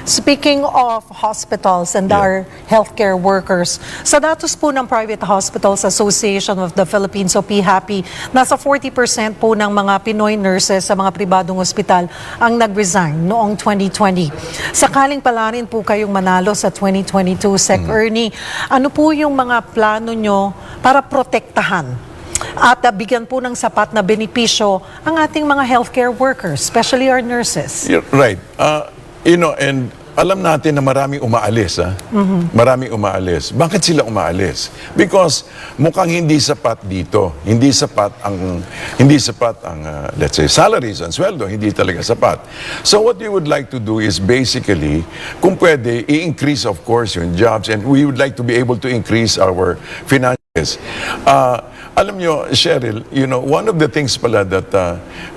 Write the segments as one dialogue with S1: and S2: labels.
S1: Speaking of hospitals and our healthcare workers, sa datos po ng Private Hospitals Association of the Philippines o PHAPI, nasa 40% po ng mga Pinoy nurses sa mga pribadong ospital ang nag-resign noong 2020. Sakaling pala rin po kayong manalo sa 2022 Sec Ernie, ano po yung mga plano nyo para protektahan at bigyan po ng sapat na benepisyo ang ating mga healthcare workers, especially our nurses?
S2: You're right. And alam natin na maraming umaalis. Maraming umaalis. Bakit sila umaalis? Because mukhang hindi sapat dito. Hindi sapat ang let's say, salaries and sweldo. Hindi talaga sapat. So what we would like to do is basically, kung pwede, i-increase of course yung jobs, and we would like to be able to increase our finances. Alam nyo, Cheryl, one of the things pala that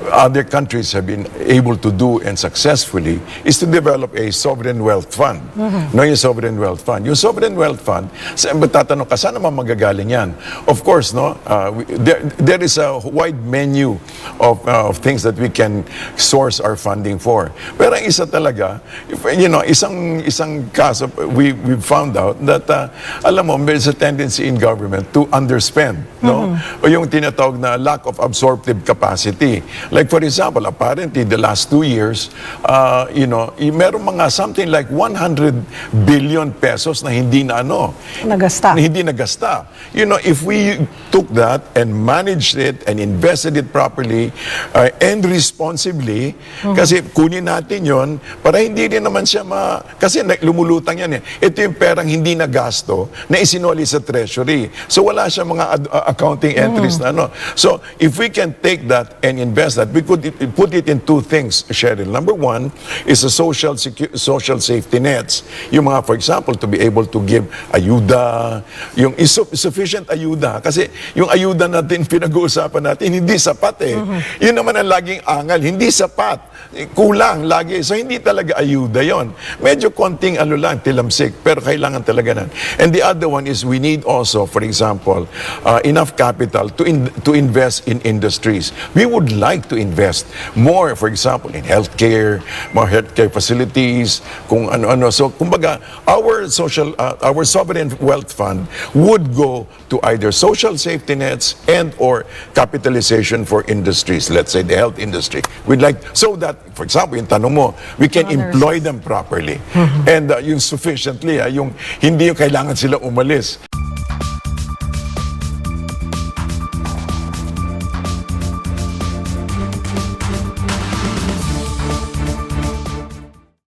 S2: other countries have been able to do and successfully is to develop a sovereign wealth fund. No, yung sovereign wealth fund. Yung sovereign wealth fund, tatanong ka, saan naman magagaling yan? Of course, no, there is a wide menu of things that we can source our funding for. Pero ang isa talaga, isang kaso, we found out that, alam mo, there's a tendency in government to underspend, no? O yung tinatawag na lack of absorptive capacity. Like for example, apparently the last 2 years, meron mga something like 100 billion pesos na hindi
S1: nagasta.
S2: Hindi nagasta. If we took that and managed it and invested it properly and responsibly, kasi kunin natin yon para hindi rin naman siya kasi lumulutang yan eh. Ito yung perang hindi nagasto na isinuli sa treasury. So wala siya mga accounting entries na So if we can take that and invest that, we could put it in two things, Cheryl. Number one is the social safety nets. Yung mga, for example, to be able to give ayuda, yung sufficient ayuda. Kasi yung ayuda natin, pinag-uusapan natin, hindi sapat eh. Yun naman ang laging angal, hindi sapat. Kulang lagi. So hindi talaga ayuda yon. Medyo konting lang, tilamsik, pero kailangan talaga nan. And the other one is we need also, for example, enough capital to invest in industries. We would like to invest more, for example, in healthcare, more healthcare facilities, kung ano-ano. So, kumbaga, our sovereign wealth fund would go to either social safety nets and or capitalization for industries, let's say the health industry. We'd like, so that, for example, yung tanong mo, we can employ them properly. And yung sufficiently, yung hindi yung kailangan sila umalis.